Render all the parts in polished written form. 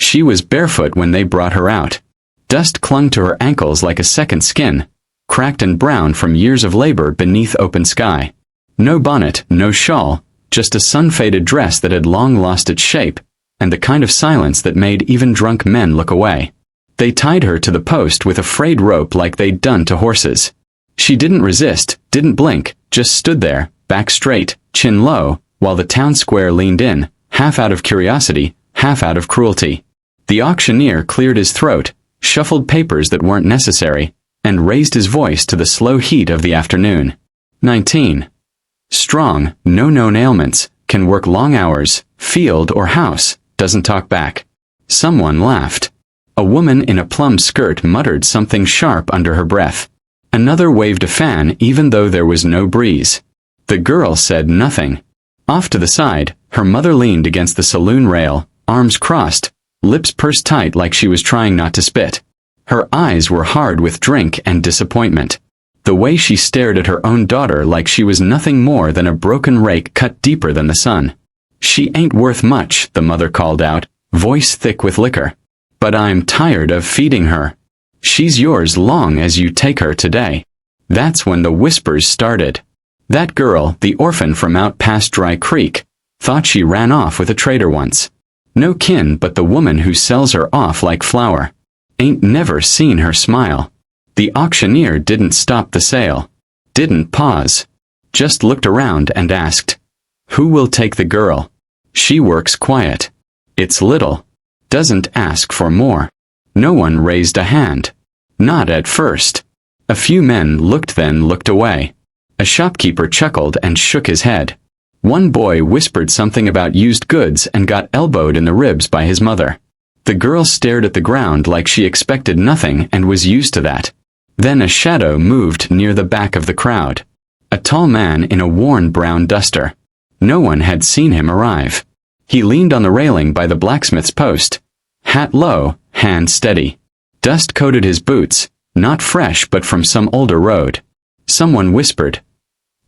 She was barefoot when they brought her out. Dust clung to her ankles like a second skin, cracked and brown from years of labor beneath open sky. No bonnet, no shawl, just a sun-faded dress that had long lost its shape, and the kind of silence that made even drunk men look away. They tied her to the post with a frayed rope like they'd done to horses. She didn't resist, didn't blink, just stood there, back straight, chin low, while the town square leaned in, half out of curiosity, half out of cruelty. The auctioneer cleared his throat, shuffled papers that weren't necessary, and raised his voice to the slow heat of the afternoon. 19. Strong, no known ailments, can work long hours, field or house, doesn't talk back. Someone laughed. A woman in a plum skirt muttered something sharp under her breath. Another waved a fan even though there was no breeze. The girl said nothing. Off to the side, her mother leaned against the saloon rail, arms crossed, lips pursed tight like she was trying not to spit. Her eyes were hard with drink and disappointment. The way she stared at her own daughter like she was nothing more than a broken rake cut deeper than the sun. "She ain't worth much," the mother called out, voice thick with liquor. "But I'm tired of feeding her. She's yours long as you take her today." That's when the whispers started. That girl, the orphan from out past Dry Creek, thought she ran off with a trader once. No kin but the woman who sells her off like flour. Ain't never seen her smile. The auctioneer didn't stop the sale. Didn't pause. Just looked around and asked, "Who will take the girl? She works quiet. It's little. Doesn't ask for more." No one raised a hand. Not at first. A few men looked, then looked away. A shopkeeper chuckled and shook his head. One boy whispered something about used goods and got elbowed in the ribs by his mother. The girl stared at the ground like she expected nothing and was used to that. Then a shadow moved near the back of the crowd. A tall man in a worn brown duster. No one had seen him arrive. He leaned on the railing by the blacksmith's post. Hat low, hand steady. Dust coated his boots, not fresh but from some older road. Someone whispered,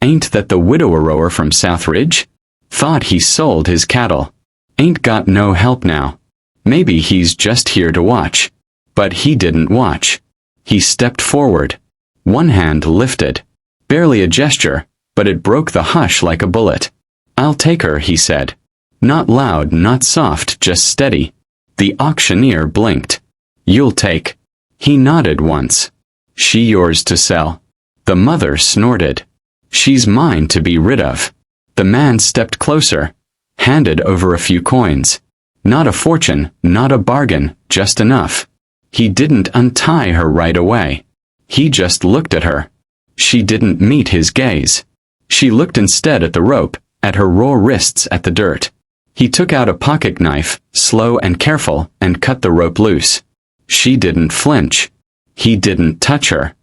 "Ain't that the widower from Southridge? Thought he sold his cattle. Ain't got no help now. Maybe he's just here to watch." But he didn't watch. He stepped forward. One hand lifted. Barely a gesture, but it broke the hush like a bullet. "I'll take her," he said. Not loud, not soft, just steady. The auctioneer blinked. "You'll take?" He nodded once. "She yours to sell?" The mother snorted. "She's mine to be rid of." The man stepped closer, handed over a few coins. Not a fortune, not a bargain, just enough. He didn't untie her right away. He just looked at her. She didn't meet his gaze. She looked instead at the rope, at her raw wrists, at the dirt. He took out a pocket knife, slow and careful, and cut the rope loose. She didn't flinch. He didn't touch her.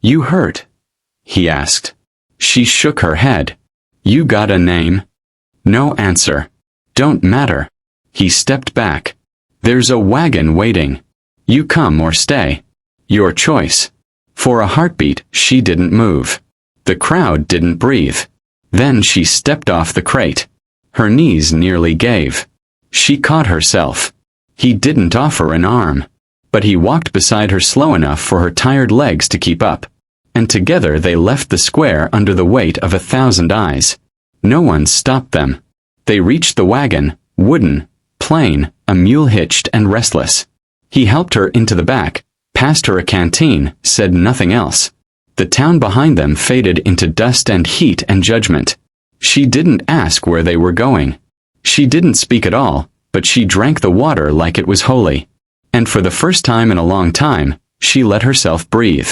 "You hurt?" he asked. She shook her head. "You got a name?" No answer. "Don't matter." He stepped back. "There's a wagon waiting. You come or stay. Your choice." For a heartbeat, she didn't move. The crowd didn't breathe. Then she stepped off the crate. Her knees nearly gave. She caught herself. He didn't offer an arm. But he walked beside her slow enough for her tired legs to keep up. And together they left the square under the weight of 1,000 eyes. No one stopped them. They reached the wagon, wooden, plain, a mule hitched and restless. He helped her into the back, passed her a canteen, said nothing else. The town behind them faded into dust and heat and judgment. She didn't ask where they were going. She didn't speak at all, but she drank the water like it was holy. And for the first time in a long time, she let herself breathe.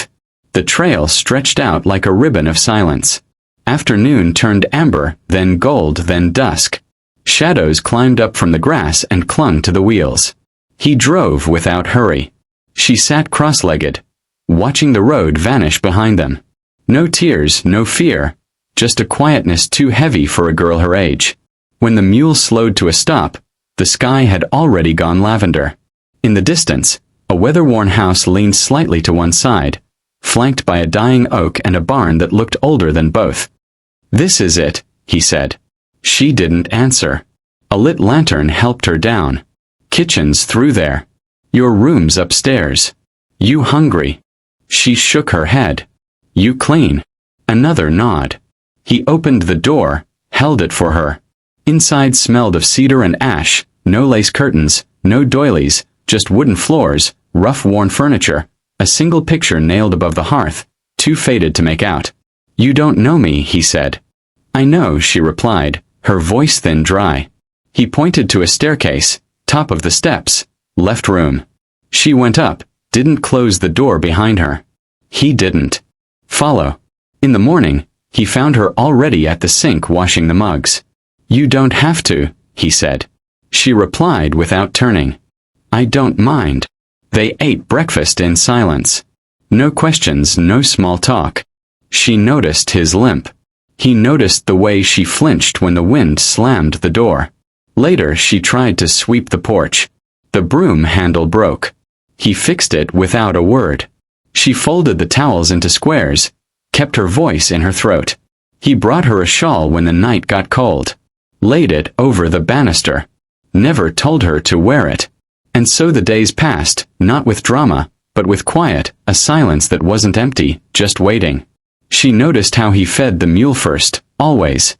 The trail stretched out like a ribbon of silence. Afternoon turned amber, then gold, then dusk. Shadows climbed up from the grass and clung to the wheels. He drove without hurry. She sat cross-legged, watching the road vanish behind them. No tears, no fear, just a quietness too heavy for a girl her age. When the mule slowed to a stop, the sky had already gone lavender. In the distance, a weather-worn house leaned slightly to one side, flanked by a dying oak and a barn that looked older than both. "This is it," he said. She didn't answer. A lit lantern helped her down. Kitchen's through there. Your room's upstairs. You hungry? She shook her head. You clean? Another nod. He opened the door, held it for her. Inside smelled of cedar and ash, no lace curtains, no doilies, just wooden floors, rough worn furniture, a single picture nailed above the hearth, too faded to make out. You don't know me, he said. I know, she replied, her voice thin dry. He pointed to a staircase, top of the steps, left room. She went up, didn't close the door behind her. He didn't. Follow. In the morning, he found her already at the sink washing the mugs. You don't have to, he said. She replied without turning. I don't mind. They ate breakfast in silence. No questions, no small talk. She noticed his limp. He noticed the way she flinched when the wind slammed the door. Later she tried to sweep the porch. The broom handle broke. He fixed it without a word. She folded the towels into squares, kept her voice in her throat. He brought her a shawl when the night got cold. Laid it over the banister. Never told her to wear it. And so the days passed, not with drama, but with quiet, a silence that wasn't empty, just waiting. She noticed how he fed the mule first, always.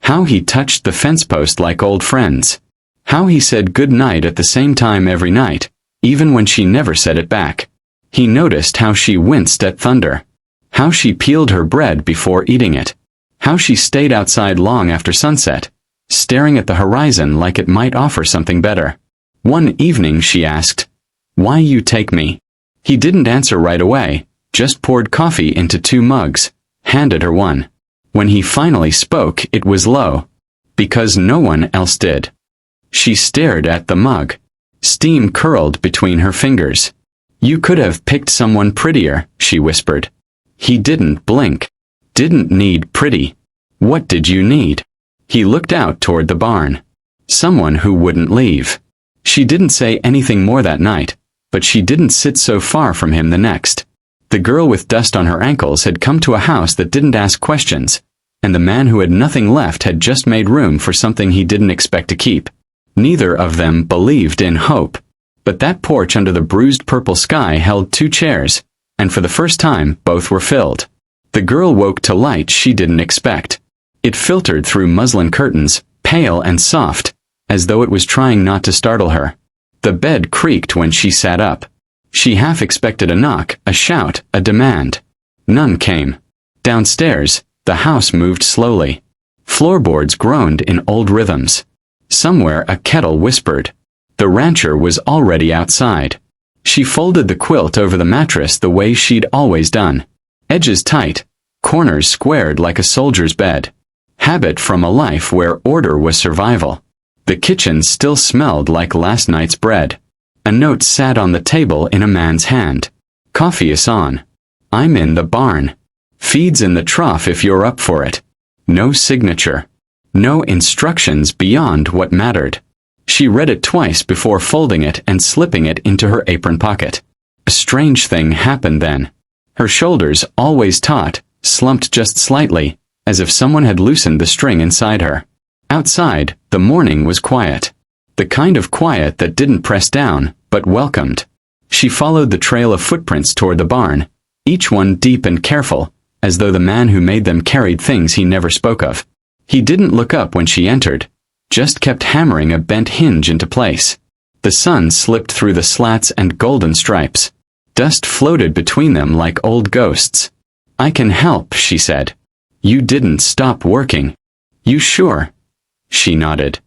How he touched the fence post like old friends. How he said good night at the same time every night, even when she never said it back. He noticed how she winced at thunder. How she peeled her bread before eating it. How she stayed outside long after sunset, staring at the horizon like it might offer something better. One evening she asked, "Why you take me?" He didn't answer right away, just poured coffee into 2 mugs, handed her one. When he finally spoke, it was low. Because no one else did. She stared at the mug. Steam curled between her fingers. You could have picked someone prettier, she whispered. He didn't blink. Didn't need pretty. What did you need? He looked out toward the barn. Someone who wouldn't leave. She didn't say anything more that night, but she didn't sit so far from him the next. The girl with dust on her ankles had come to a house that didn't ask questions, and the man who had nothing left had just made room for something he didn't expect to keep. Neither of them believed in hope. But that porch under the bruised purple sky held 2 chairs, and for the first time both were filled. The girl woke to light she didn't expect. It filtered through muslin curtains, pale and soft, as though it was trying not to startle her. The bed creaked when she sat up. She half expected a knock, a shout, a demand. None came. Downstairs, the house moved slowly. Floorboards groaned in old rhythms. Somewhere a kettle whispered. The rancher was already outside. She folded the quilt over the mattress the way she'd always done. Edges tight, corners squared like a soldier's bed. Habit from a life where order was survival. The kitchen still smelled like last night's bread. A note sat on the table in a man's hand. Coffee is on. I'm in the barn. Feeds in the trough if you're up for it. No signature. No instructions beyond what mattered. She read it twice before folding it and slipping it into her apron pocket. A strange thing happened then. Her shoulders, always taut, slumped just slightly, as if someone had loosened the string inside her. Outside, the morning was quiet. The kind of quiet that didn't press down, but welcomed. She followed the trail of footprints toward the barn, each one deep and careful, as though the man who made them carried things he never spoke of. He didn't look up when she entered, just kept hammering a bent hinge into place. The sun slipped through the slats and golden stripes. Dust floated between them like old ghosts. I can help, she said. You didn't stop working. You sure? She nodded.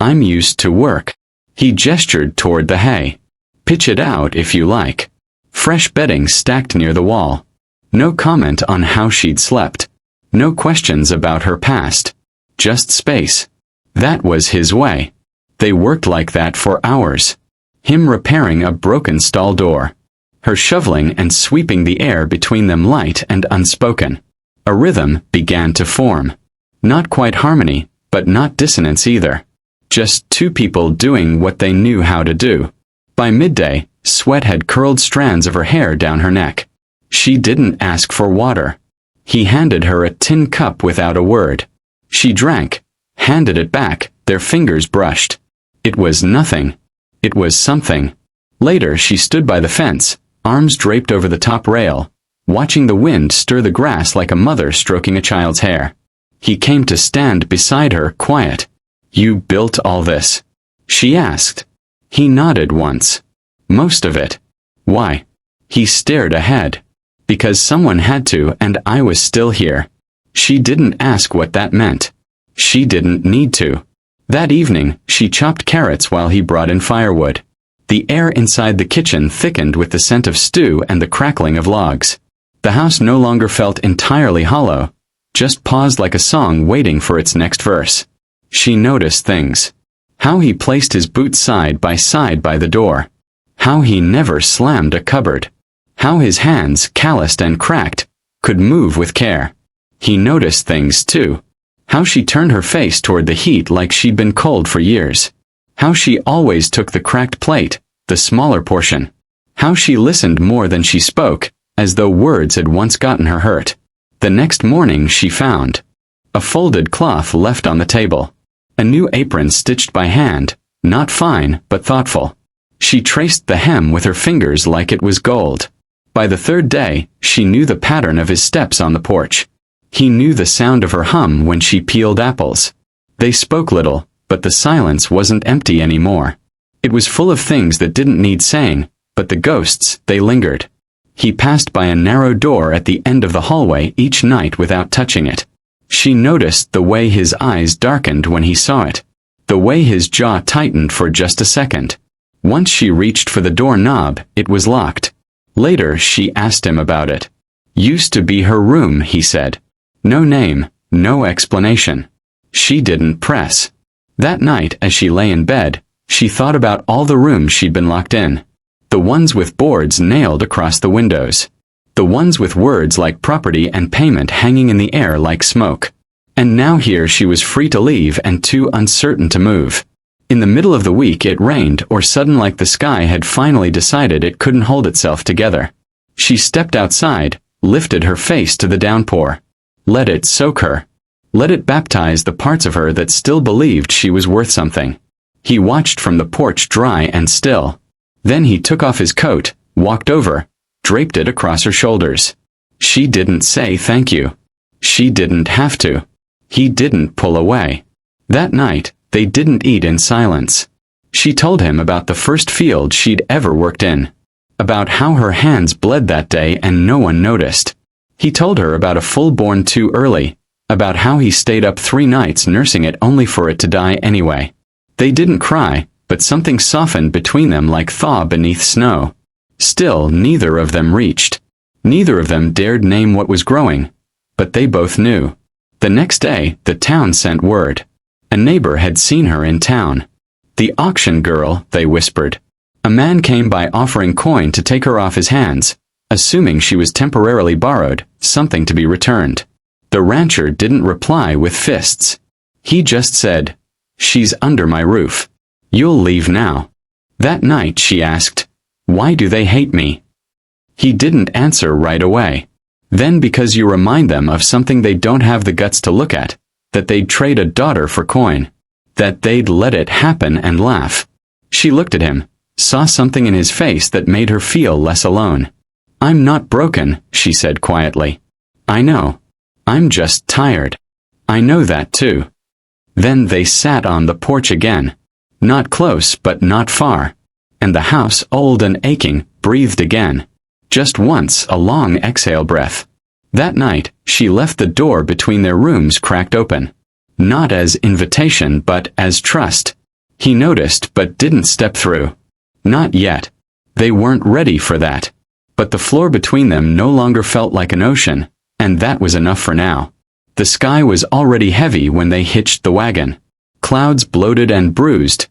I'm used to work. He gestured toward the hay. Pitch it out if you like. Fresh bedding stacked near the wall. No comment on how she'd slept. No questions about her past. Just space. That was his way. They worked like that for hours. Him repairing a broken stall door. Her shoveling and sweeping the air between them light and unspoken. A rhythm began to form. Not quite harmony, but not dissonance either. Just 2 people doing what they knew how to do. By midday, sweat had curled strands of her hair down her neck. She didn't ask for water. He handed her a tin cup without a word. She drank, handed it back, their fingers brushed. It was nothing. It was something. Later she stood by the fence, arms draped over the top rail, watching the wind stir the grass like a mother stroking a child's hair. He came to stand beside her, quiet. "You built all this?" she asked. He nodded once. "Most of it." "Why?" He stared ahead. "Because someone had to, and I was still here." She didn't ask what that meant. She didn't need to. That evening, she chopped carrots while he brought in firewood. The air inside the kitchen thickened with the scent of stew and the crackling of logs. The house no longer felt entirely hollow, just paused like a song waiting for its next verse. She noticed things. How he placed his boots side by the door. How he never slammed a cupboard. How his hands, calloused and cracked, could move with care. He noticed things, too. How she turned her face toward the heat like she'd been cold for years. How she always took the cracked plate, the smaller portion. How she listened more than she spoke, as though words had once gotten her hurt. The next morning she found a folded cloth left on the table. A new apron stitched by hand, not fine, but thoughtful. She traced the hem with her fingers like it was gold. By the third day, she knew the pattern of his steps on the porch. He knew the sound of her hum when she peeled apples. They spoke little, but the silence wasn't empty anymore. It was full of things that didn't need saying, but the ghosts, they lingered. He passed by a narrow door at the end of the hallway each night without touching it. She noticed the way his eyes darkened when he saw it. The way his jaw tightened for just a second. Once she reached for the door knob, it was locked. Later she asked him about it. "Used to be her room," he said. No name, no explanation. She didn't press. That night, as she lay in bed, she thought about all the rooms she'd been locked in. The ones with boards nailed across the windows. The ones with words like property and payment hanging in the air like smoke. And now here she was free to leave and too uncertain to move. In the middle of the week it rained or sudden like the sky had finally decided it couldn't hold itself together. She stepped outside, lifted her face to the downpour. Let it soak her. Let it baptize the parts of her that still believed she was worth something. He watched from the porch dry and still. Then he took off his coat, walked over, draped it across her shoulders. She didn't say thank you. She didn't have to. He didn't pull away. That night, they didn't eat in silence. She told him about the first field she'd ever worked in. About how her hands bled that day and no one noticed. He told her about a full-born too early, about how he stayed up 3 nights nursing it only for it to die anyway. They didn't cry, but something softened between them like thaw beneath snow. Still, neither of them reached. Neither of them dared name what was growing, but they both knew. The next day, the town sent word. A neighbor had seen her in town. "The auction girl," they whispered. A man came by offering coin to take her off his hands, assuming she was temporarily borrowed, something to be returned. The rancher didn't reply with fists. He just said, "She's under my roof. You'll leave now." That night she asked, "Why do they hate me?" He didn't answer right away. Then because you remind them of something they don't have the guts to look at, that they'd trade a daughter for coin, that they'd let it happen and laugh. She looked at him, saw something in his face that made her feel less alone. "I'm not broken," she said quietly. "I know. I'm just tired. I know that too." Then they sat on the porch again. Not close but not far. And the house, old and aching, breathed again. Just once, a long exhale breath. That night, she left the door between their rooms cracked open. Not as invitation but as trust. He noticed but didn't step through. Not yet. They weren't ready for that. But the floor between them no longer felt like an ocean, and that was enough for now. The sky was already heavy when they hitched the wagon. Clouds bloated and bruised,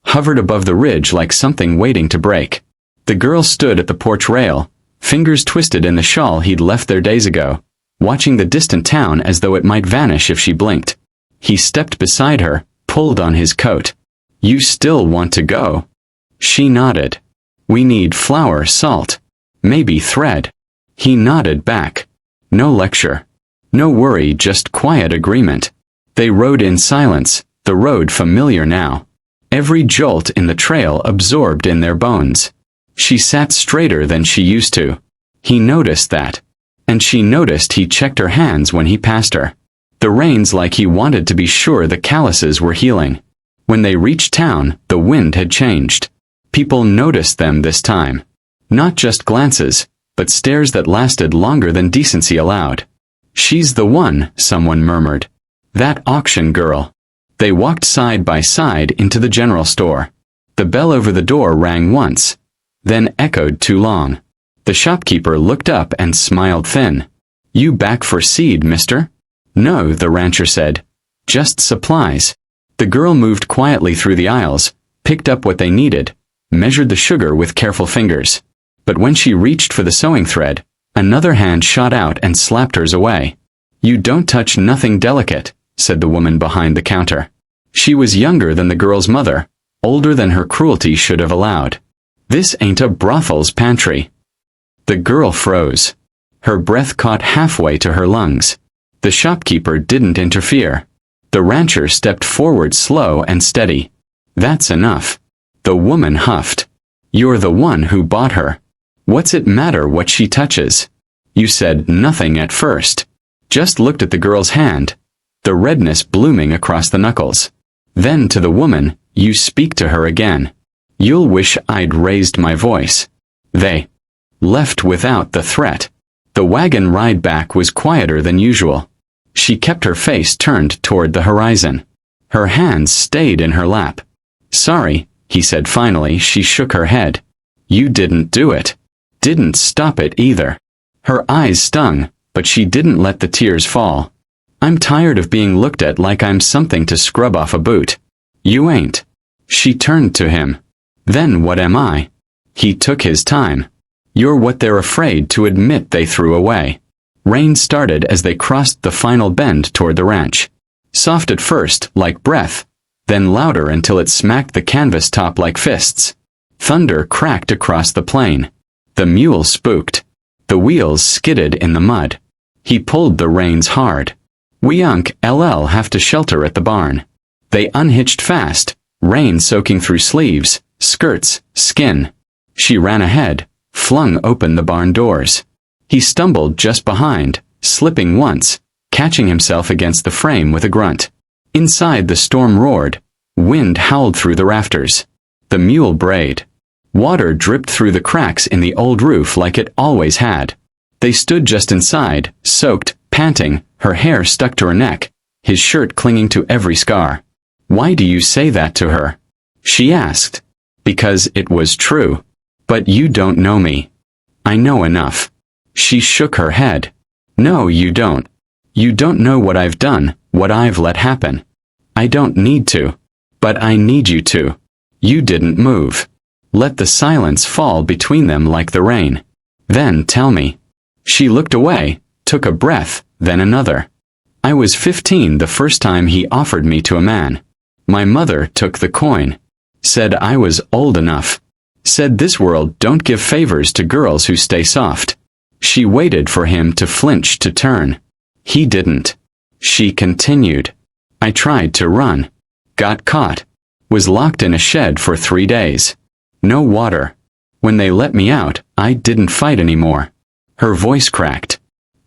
hovered above the ridge like something waiting to break. The girl stood at the porch rail, fingers twisted in the shawl he'd left there days ago, watching the distant town as though it might vanish if she blinked. He stepped beside her, pulled on his coat. "You still want to go?" She nodded. "We need flour, salt. Maybe thread." He nodded back. No lecture. No worry, just quiet agreement. They rode in silence, the road familiar now. every jolt in the trail absorbed in their bones. She sat straighter than she used to. He noticed that. And she noticed he checked her hands when he passed her. The reins like he wanted to be sure the calluses were healing. When they reached town, the wind had changed. People noticed them this time. Not just glances, but stares that lasted longer than decency allowed. "She's the one," someone murmured. "That auction girl." They walked side by side into the general store. The bell over the door rang once, then echoed too long. The shopkeeper looked up and smiled thin. "You back for seed, mister?" "No," the rancher said. "Just supplies." The girl moved quietly through the aisles, picked up what they needed, measured the sugar with careful fingers. But when she reached for the sewing thread, another hand shot out and slapped hers away. "You don't touch nothing delicate," said the woman behind the counter. She was younger than the girl's mother, older than her cruelty should have allowed. "This ain't a brothel's pantry." The girl froze. Her breath caught halfway to her lungs. The shopkeeper didn't interfere. The rancher stepped forward slow and steady. "That's enough." The woman huffed. "You're the one who bought her. What's it matter what she touches? You said nothing at first. Just looked at the girl's hand, the redness blooming across the knuckles. Then to the woman, you speak to her again. You'll wish I'd raised my voice." They left without the threat. The wagon ride back was quieter than usual. She kept her face turned toward the horizon. Her hands stayed in her lap. "Sorry," he said finally. She shook her head. "You didn't do it. Didn't stop it either." Her eyes stung, but she didn't let the tears fall. "I'm tired of being looked at like I'm something to scrub off a boot." "You ain't." She turned to him. "Then what am I?" He took his time. "You're what they're afraid to admit they threw away." Rain started as they crossed the final bend toward the ranch. Soft at first, like breath, then louder until it smacked the canvas top like fists. Thunder cracked across the plain. The mule spooked. The wheels skidded in the mud. He pulled the reins hard. "We have to shelter at the barn." They unhitched fast, rain soaking through sleeves, skirts, skin. She ran ahead, flung open the barn doors. He stumbled just behind, slipping once, catching himself against the frame with a grunt. Inside the storm roared. Wind howled through the rafters. The mule brayed. Water dripped through the cracks in the old roof like it always had. They stood just inside, soaked, panting, her hair stuck to her neck, his shirt clinging to every scar. "Why do you say that to her?" she asked. "Because it was true. But you don't know me." "I know enough." She shook her head. "No, you don't. You don't know what I've done, what I've let happen. I don't need to. But I need you to." You didn't move. Let the silence fall between them like the rain. "Then tell me." She looked away, took a breath, then another. "I was 15 the first time he offered me to a man. My mother took the coin. Said I was old enough. Said this world don't give favors to girls who stay soft." She waited for him to flinch to turn. He didn't. She continued. "I tried to run. Got caught. Was locked in a shed for 3 days. No water. When they let me out, I didn't fight anymore." Her voice cracked.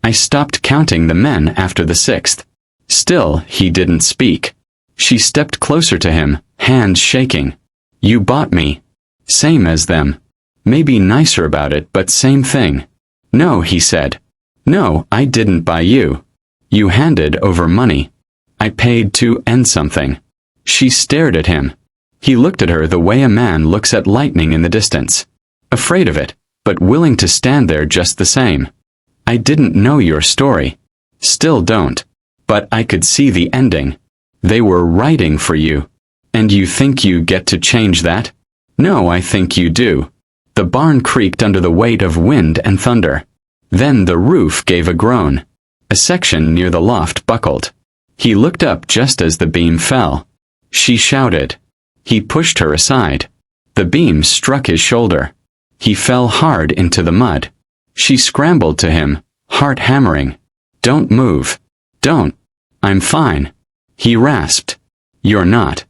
"I stopped counting the men after the 6th. Still, he didn't speak. She stepped closer to him, hands shaking. "You bought me. Same as them. Maybe nicer about it, but same thing." "No," he said. "No, I didn't buy you. You handed over money. I paid to end something." She stared at him. He looked at her the way a man looks at lightning in the distance. Afraid of it, but willing to stand there just the same. "I didn't know your story. Still don't. But I could see the ending. They were writing for you. And you think you get to change that?" "No, I think you do." The barn creaked under the weight of wind and thunder. Then the roof gave a groan. A section near the loft buckled. He looked up just as the beam fell. She shouted. He pushed her aside. The beam struck his shoulder. He fell hard into the mud. She scrambled to him, heart hammering. "Don't move. Don't." "I'm fine." He rasped. "You're not."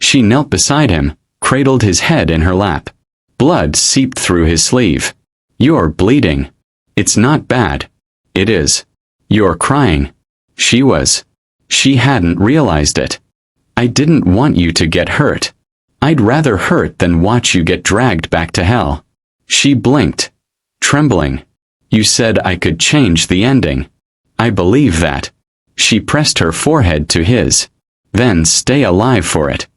She knelt beside him, cradled his head in her lap. Blood seeped through his sleeve. "You're bleeding." "It's not bad." "It is." "You're crying." She was. She hadn't realized it. "I didn't want you to get hurt. I'd rather hurt than watch you get dragged back to hell." She blinked, trembling. "You said I could change the ending." "I believe that." She pressed her forehead to his. "Then stay alive for it."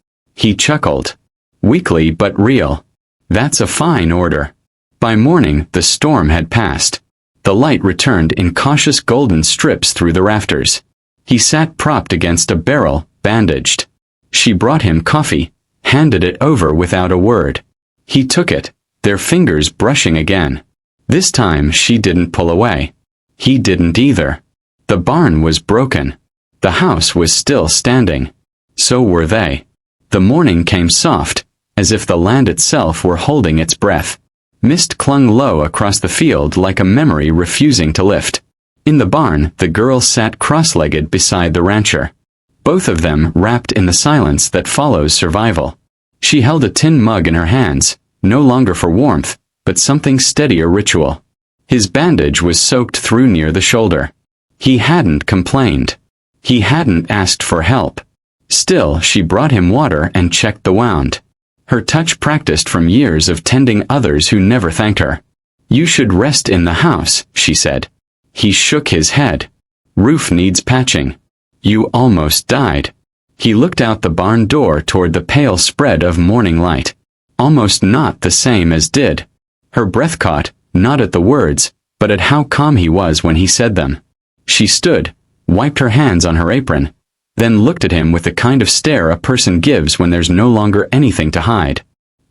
He chuckled. Weakly but real. "That's a fine order." By morning, the storm had passed. The light returned in cautious golden strips through the rafters. He sat propped against a barrel, bandaged. She brought him coffee, handed it over without a word. He took it, their fingers brushing again. This time she didn't pull away. He didn't either. The barn was broken. The house was still standing. So were they. The morning came soft, as if the land itself were holding its breath. Mist clung low across the field like a memory refusing to lift. In the barn, the girl sat cross-legged beside the rancher. Both of them wrapped in the silence that follows survival. She held a tin mug in her hands, no longer for warmth, but something steadier ritual. His bandage was soaked through near the shoulder. He hadn't complained. He hadn't asked for help. Still, she brought him water and checked the wound. Her touch practiced from years of tending others who never thanked her. "You should rest in the house," she said. He shook his head. "Roof needs patching." "You almost died." He looked out the barn door toward the pale spread of morning light. Almost not the same as did. Her breath caught, not at the words, but at how calm he was when he said them. She stood, wiped her hands on her apron, then looked at him with the kind of stare a person gives when there's no longer anything to hide.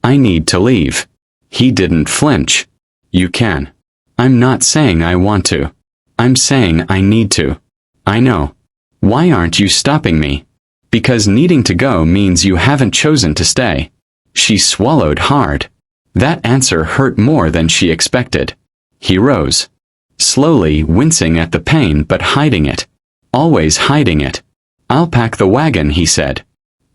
"I need to leave." He didn't flinch. "You can." "I'm not saying I want to. I'm saying I need to." "I know." "Why aren't you stopping me?" "Because needing to go means you haven't chosen to stay." She swallowed hard. That answer hurt more than she expected. He rose. Slowly, wincing at the pain but hiding it. Always hiding it. "I'll pack the wagon," he said.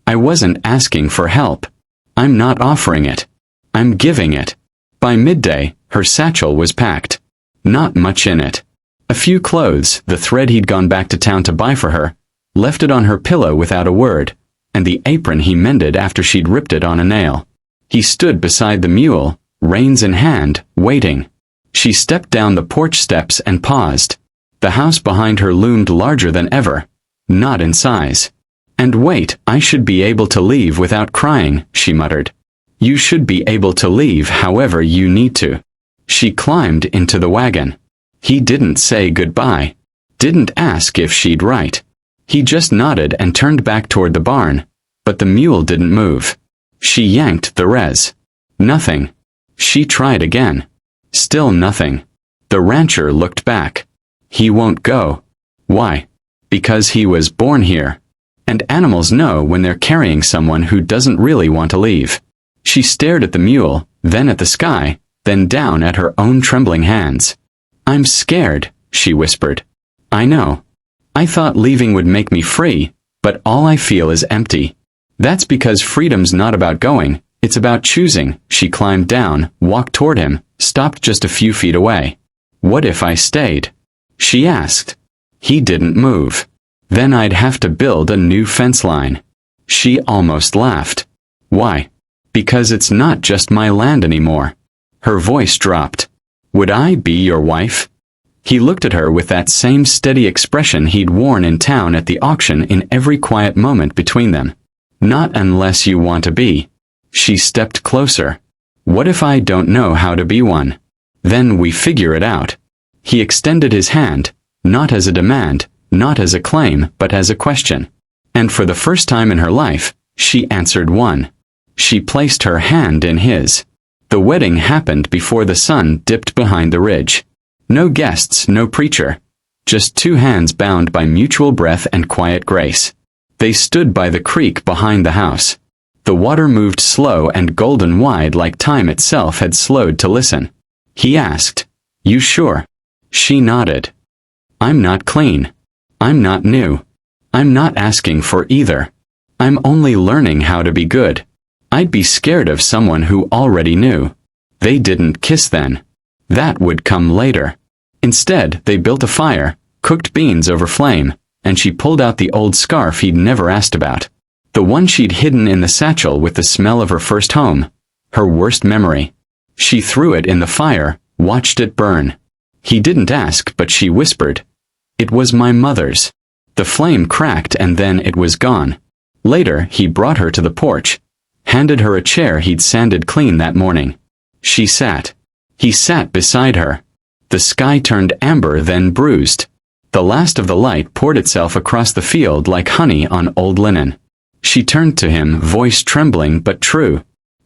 "I wasn't asking for help. I'm not offering it. I'm giving it." By midday, her satchel was packed. Not much in it. A few clothes, the thread he'd gone back to town to buy for her, left it on her pillow without a word, and the apron he mended after she'd ripped it on a nail. He stood beside the mule, reins in hand, waiting. She stepped down the porch steps and paused. The house behind her loomed larger than ever, not in size. "And wait, I should be able to leave without crying," she muttered. "You should be able to leave however you need to." She climbed into the wagon. He didn't say goodbye. Didn't ask if she'd write. He just nodded and turned back toward the barn, but the mule didn't move. She yanked the res. Nothing. She tried again. Still nothing. The rancher looked back. "He won't go." "Why?" "Because he was born here. And animals know when they're carrying someone who doesn't really want to leave." She stared at the mule, then at the sky, then down at her own trembling hands. "I'm scared," she whispered. "I know. I thought leaving would make me free, but all I feel is empty." "That's because freedom's not about going, it's about choosing." She climbed down, walked toward him, stopped just a few feet away. "What if I stayed?" she asked. He didn't move. "Then I'd have to build a new fence line." She almost laughed. "Why?" "Because it's not just my land anymore." Her voice dropped. "Would I be your wife?" He looked at her with that same steady expression he'd worn in town at the auction in every quiet moment between them. "Not unless you want to be." She stepped closer. "What if I don't know how to be one?" "Then we figure it out." He extended his hand, not as a demand, not as a claim, but as a question. And for the first time in her life, she answered one. She placed her hand in his. The wedding happened before the sun dipped behind the ridge. No guests, no preacher. Just two hands bound by mutual breath and quiet grace. They stood by the creek behind the house. The water moved slow and golden wide like time itself had slowed to listen. He asked, "You sure?" She nodded. "I'm not clean. I'm not new. I'm not asking for either. I'm only learning how to be good. I'd be scared of someone who already knew. They didn't kiss then. That would come later. Instead, they built a fire, cooked beans over flame, and she pulled out the old scarf he'd never asked about. The one she'd hidden in the satchel with the smell of her first home. Her worst memory. She threw it in the fire, watched it burn. He didn't ask, but she whispered, "It was my mother's." The flame cracked and then it was gone. Later, he brought her to the porch, handed her a chair he'd sanded clean that morning. She sat. He sat beside her. The sky turned amber, then bruised. The last of the light poured itself across the field like honey on old linen. She turned to him, voice trembling but true.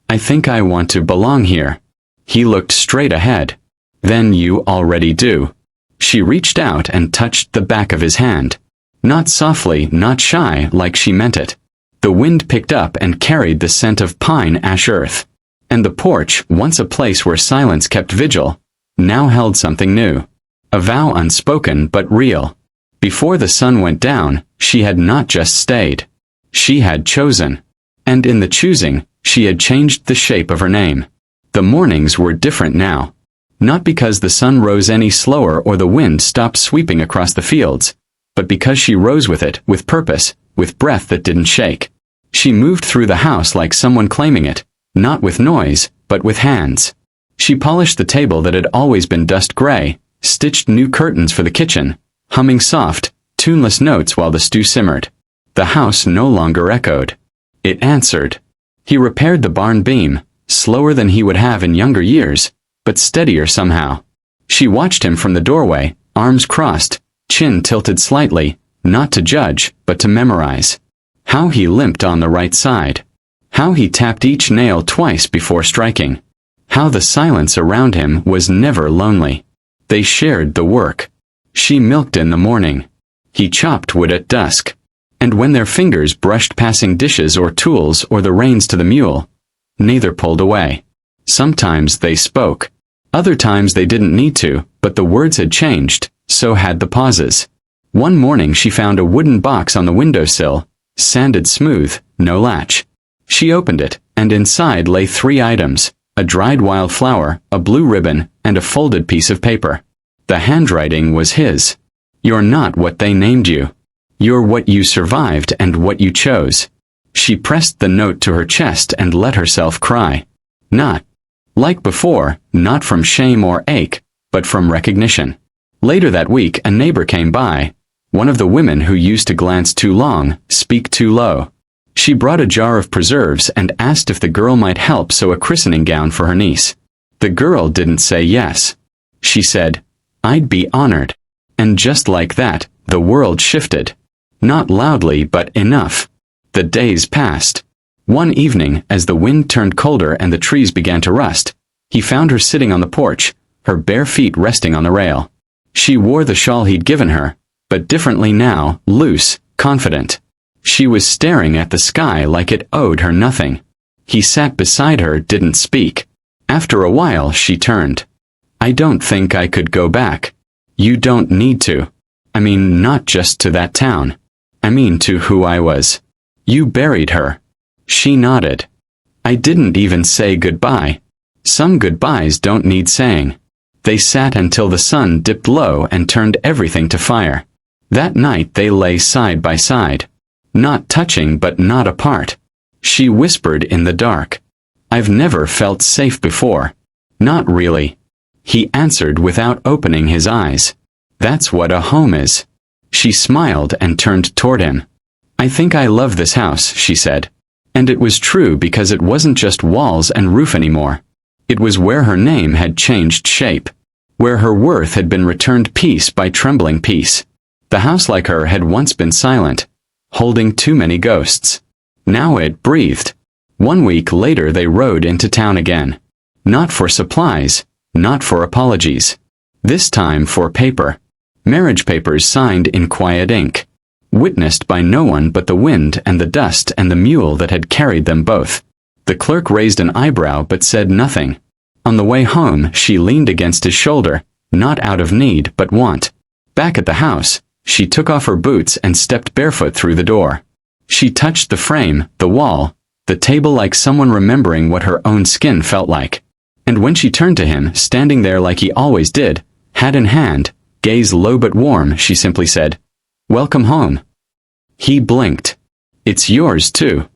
"I think I want to belong here." He looked straight ahead. "Then you already do." She reached out and touched the back of his hand. Not softly, not shy, like she meant it. The wind picked up and carried the scent of pine ash earth. And the porch, once a place where silence kept vigil, now held something new. A vow unspoken but real. Before the sun went down, she had not just stayed. She had chosen. And in the choosing, she had changed the shape of her name. The mornings were different now. Not because the sun rose any slower or the wind stopped sweeping across the fields, but because she rose with it, with purpose, with breath that didn't shake. She moved through the house like someone claiming it, not with noise, but with hands. She polished the table that had always been dust gray, stitched new curtains for the kitchen, humming soft, tuneless notes while the stew simmered. The house no longer echoed. It answered. He repaired the barn beam, slower than he would have in younger years, but steadier somehow. She watched him from the doorway, arms crossed, chin tilted slightly, not to judge, but to memorize. How he limped on the right side. How he tapped each nail twice before striking. How the silence around him was never lonely. They shared the work. She milked in the morning. He chopped wood at dusk. And when their fingers brushed passing dishes or tools or the reins to the mule, neither pulled away. Sometimes they spoke. Other times they didn't need to, but the words had changed, so had the pauses. One morning she found a wooden box on the windowsill, sanded smooth, no latch. She opened it, and inside lay 3 items, a dried wildflower, a blue ribbon, and a folded piece of paper. The handwriting was his. "You're not what they named you. You're what you survived and what you chose." She pressed the note to her chest and let herself cry. Not like before, not from shame or ache, but from recognition. Later that week a neighbor came by, one of the women who used to glance too long, speak too low. She brought a jar of preserves and asked if the girl might help sew a christening gown for her niece. The girl didn't say yes. She said, "I'd be honored." And just like that, the world shifted. Not loudly, but enough. The days passed. One evening, as the wind turned colder and the trees began to rust, he found her sitting on the porch, her bare feet resting on the rail. She wore the shawl he'd given her, but differently now, loose, confident. She was staring at the sky like it owed her nothing. He sat beside her, didn't speak. After a while she turned. "I don't think I could go back." "You don't need to. I mean, not just to that town. I mean to who I was. You buried her." She nodded. "I didn't even say goodbye. Some goodbyes don't need saying." They sat until the sun dipped low and turned everything to fire. That night they lay side by side. Not touching but not apart. She whispered in the dark, "I've never felt safe before." "Not really." He answered without opening his eyes. "That's what a home is." She smiled and turned toward him. "I think I love this house," she said. And it was true because it wasn't just walls and roof anymore. It was where her name had changed shape. Where her worth had been returned piece by trembling piece. The house like her had once been silent, holding too many ghosts. Now it breathed. 1 week later they rode into town again. Not for supplies, not for apologies. This time for paper. Marriage papers signed in quiet ink. Witnessed by no one but the wind and the dust and the mule that had carried them both. The clerk raised an eyebrow but said nothing. On the way home she leaned against his shoulder, not out of need but want. Back at the house, she took off her boots and stepped barefoot through the door. She touched the frame, the wall, the table like someone remembering what her own skin felt like. And when she turned to him, standing there like he always did, hat in hand, gaze low but warm, she simply said, "Welcome home." He blinked. "It's yours, too."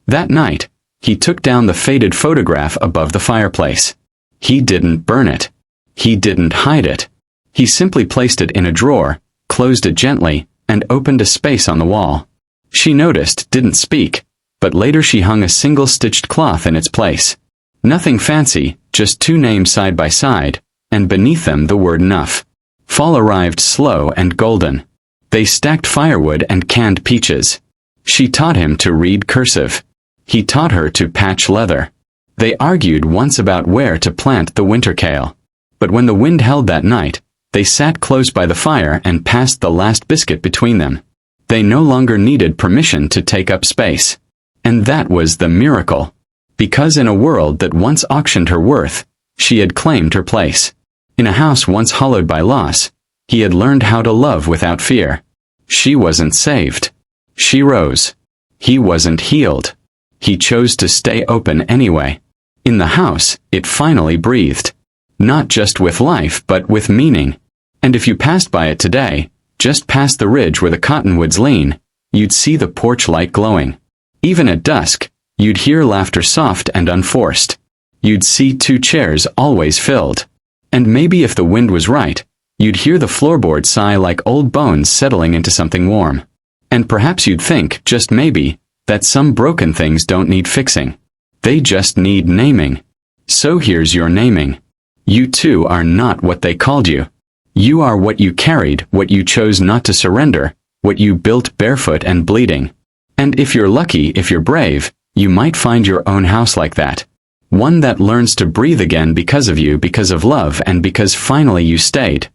That night, he took down the faded photograph above the fireplace. He didn't burn it. He didn't hide it. He simply placed it in a drawer, closed it gently, and opened a space on the wall. She noticed, didn't speak, but later she hung a single stitched cloth in its place. Nothing fancy, just two names side by side, and beneath them the word enough. Fall arrived slow and golden. They stacked firewood and canned peaches. She taught him to read cursive. He taught her to patch leather. They argued once about where to plant the winter kale. But when the wind held that night, they sat close by the fire and passed the last biscuit between them. They no longer needed permission to take up space. And that was the miracle. Because in a world that once auctioned her worth, she had claimed her place. In a house once hollowed by loss, he had learned how to love without fear. She wasn't saved. She rose. He wasn't healed. He chose to stay open anyway. In the house, it finally breathed. Not just with life, but with meaning. And if you passed by it today, just past the ridge where the cottonwoods lean, you'd see the porch light glowing. Even at dusk, you'd hear laughter soft and unforced. You'd see two chairs always filled. And maybe if the wind was right, you'd hear the floorboard sigh like old bones settling into something warm. And perhaps you'd think, just maybe, that some broken things don't need fixing. They just need naming. So here's your naming. You too are not what they called you. You are what you carried, what you chose not to surrender, what you built barefoot and bleeding. And if you're lucky, if you're brave, you might find your own house like that. One that learns to breathe again because of you, because of love, and because finally you stayed.